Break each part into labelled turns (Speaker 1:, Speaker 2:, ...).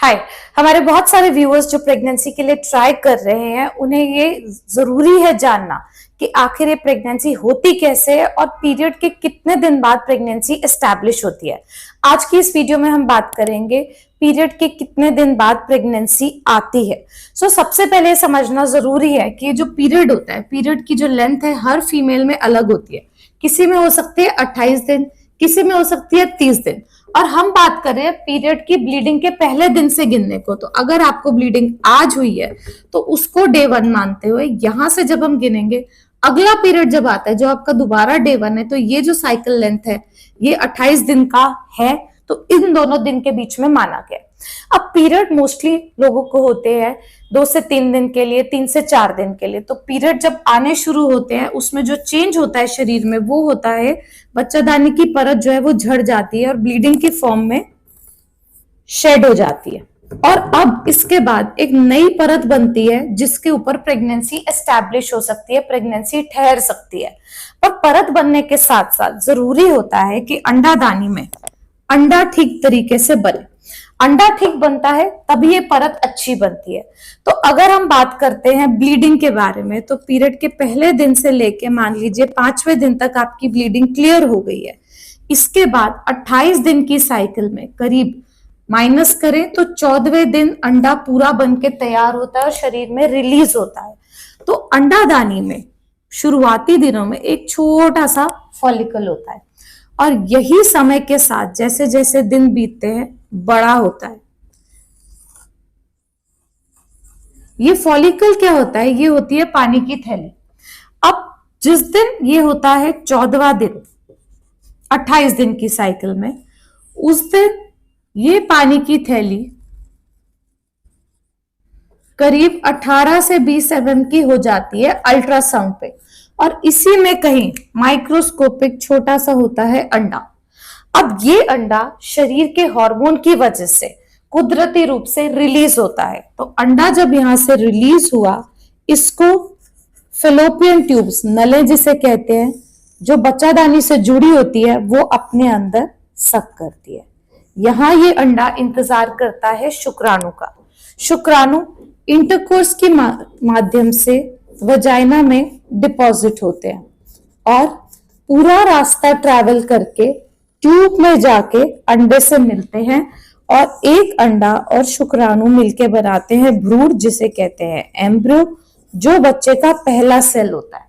Speaker 1: हाय। हमारे बहुत सारे व्यूअर्स जो प्रेगनेंसी के लिए ट्राई कर रहे हैं, उन्हें ये जरूरी है जानना कि आखिर ये प्रेगनेंसी होती कैसे है और पीरियड के कितने दिन बाद प्रेगनेंसी एस्टैब्लिश होती है। आज की इस वीडियो में हम बात करेंगे पीरियड के कितने दिन बाद प्रेगनेंसी आती है। सबसे पहले समझना जरूरी है कि जो पीरियड होता है, पीरियड की जो लेंथ है हर फीमेल में अलग होती है। किसी में हो सकती है 28 दिन, किसी में हो सकती है 30 दिन। और हम बात कर रहे हैं पीरियड की ब्लीडिंग के पहले दिन से गिनने को। तो अगर आपको ब्लीडिंग आज हुई है तो उसको डे 1 मानते हुए यहां से जब हम गिनेंगे, अगला पीरियड जब आता है जो आपका दोबारा डे 1 है, तो ये जो साइकिल लेंथ है ये 28 दिन का है। तो इन दोनों दिन के बीच में माना गया। अब पीरियड मोस्टली लोगों को होते हैं 2 से 3 दिन के लिए, 3 से 4 दिन के लिए। तो पीरियड जब आने शुरू होते हैं उसमें जो चेंज होता है शरीर में वो होता है बच्चादानी की परत जो है वो झड़ जाती है और ब्लीडिंग की फॉर्म में शेड हो जाती है। और अब इसके बाद एक नई परत बनती है जिसके ऊपर प्रेगनेंसी एस्टैब्लिश हो सकती है, प्रेगनेंसी ठहर सकती है। पर परत बनने के साथ साथ जरूरी होता है कि अंडादानी में अंडा ठीक तरीके से बने। अंडा ठीक बनता है तभी ये परत अच्छी बनती है। तो अगर हम बात करते हैं ब्लीडिंग के बारे में, तो पीरियड के पहले दिन से लेके मान लीजिए 5वें दिन तक आपकी ब्लीडिंग क्लियर हो गई है। इसके बाद 28 दिन की साइकिल में करीब माइनस करें तो 14वें दिन अंडा पूरा बन के तैयार होता है और शरीर में रिलीज होता है। तो अंडादानी में शुरुआती दिनों में एक छोटा सा फॉलिकल होता है और यही समय के साथ जैसे जैसे दिन बीतते हैं बड़ा होता है। ये फॉलिकल क्या होता है? ये होती है पानी की थैली। अब जिस दिन ये होता है 14वां दिन 28 दिन की साइकिल में, उस दिन ये पानी की थैली करीब 18 से 20 mm की हो जाती है अल्ट्रासाउंड पे। और इसी में कहीं माइक्रोस्कोपिक छोटा सा होता है अंडा। अब ये अंडा शरीर के हार्मोन की वजह से कुदरती रूप से रिलीज होता है। तो अंडा जब यहां से रिलीज हुआ, इसको फेलोपियन ट्यूब्स, नलें जिसे कहते हैं, जो बच्चादानी से जुड़ी होती है, वो अपने अंदर सक करती है। यहां ये अंडा इंतजार करता है शुक्राणु का। शुक्राणु इंटरकोर्स के माध्यम से वजाइना में डिपॉजिट होते हैं और पूरा रास्ता ट्रैवल करके ट्यूब में जाके अंडे से मिलते हैं और एक अंडा और शुक्राणु मिलके बनाते हैं भ्रूण, जिसे कहते हैं एम्ब्रियो, जो बच्चे का पहला सेल होता है।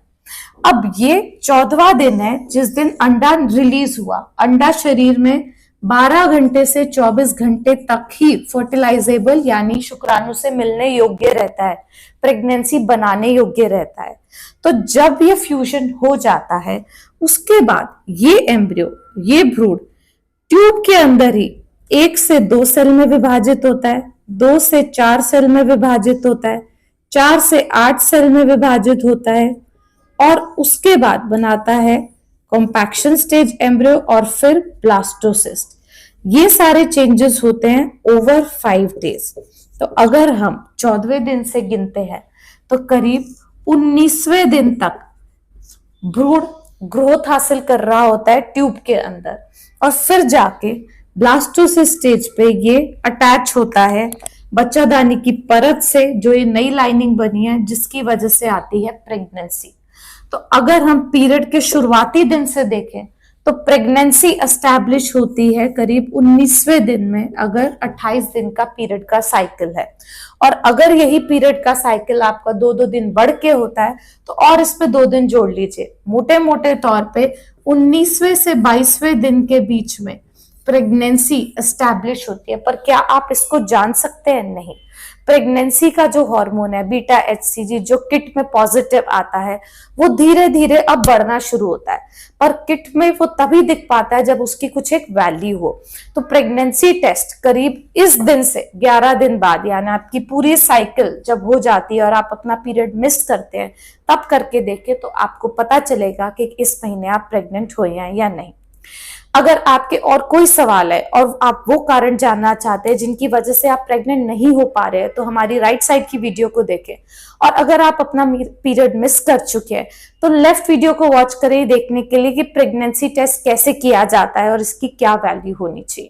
Speaker 1: अब ये 14वां दिन है जिस दिन अंडा रिलीज हुआ। अंडा शरीर में 12 घंटे से 24 घंटे तक ही फर्टिलाइजेबल यानी शुक्राणु से मिलने योग्य रहता है, प्रेगनेंसी बनाने योग्य रहता है। तो जब ये फ्यूजन हो जाता है उसके बाद ये एम्ब्रियो, ये भ्रूण ट्यूब के अंदर ही 1 से 2 सेल में विभाजित होता है, 2 से 4 सेल में विभाजित होता है, 4 से 8 सेल में विभाजित होता है और उसके बाद बनाता है कॉम्पैक्शन स्टेज एम्ब्रियो और फिर ब्लास्टोसिस्ट। ये सारे चेंजेस होते हैं ओवर 5 डेज। तो अगर हम 14वें दिन से गिनते हैं तो करीब 19वें दिन तक भ्रूण ग्रोथ हासिल कर रहा होता है ट्यूब के अंदर और फिर जाके ब्लास्टोसिस स्टेज पे ये अटैच होता है बच्चादानी की परत से, जो ये नई लाइनिंग बनी है जिसकी वजह से आती है प्रेगनेंसी। तो अगर हम पीरियड के शुरुआती दिन से देखें तो प्रेगनेंसी एस्टैब्लिश होती है करीब 19वें दिन में, अगर 28 दिन का पीरियड का साइकिल है। और अगर यही पीरियड का साइकिल आपका 2-2 दिन बढ़ के होता है तो और इस पे 2 दिन जोड़ लीजिए। मोटे मोटे तौर पे 19वें से 22वें दिन के बीच में प्रेगनेंसी एस्टैब्लिश होती है। पर क्या आप इसको जान सकते हैं? नहीं। प्रेगनेंसी का जो हार्मोन है बीटा HCG, जो किट में पॉजिटिव आता है, वो धीरे धीरे अब बढ़ना शुरू होता है। पर किट में वो तभी दिख पाता है जब उसकी कुछ एक वैल्यू हो। तो प्रेगनेंसी टेस्ट करीब इस दिन से 11 दिन बाद, यानी आपकी पूरी साइकिल जब हो जाती है और आप अपना पीरियड मिस करते हैं, तब करके देखें तो आपको पता चलेगा कि इस महीने आप प्रेग्नेंट हुए हैं या नहीं। अगर आपके और कोई सवाल है और आप वो कारण जानना चाहते हैं जिनकी वजह से आप प्रेग्नेंट नहीं हो पा रहे हैं, तो हमारी राइट साइड की वीडियो को देखें। और अगर आप अपना पीरियड मिस कर चुके हैं तो लेफ्ट वीडियो को वॉच करें देखने के लिए कि प्रेगनेंसी टेस्ट कैसे किया जाता है और इसकी क्या वैल्यू होनी चाहिए।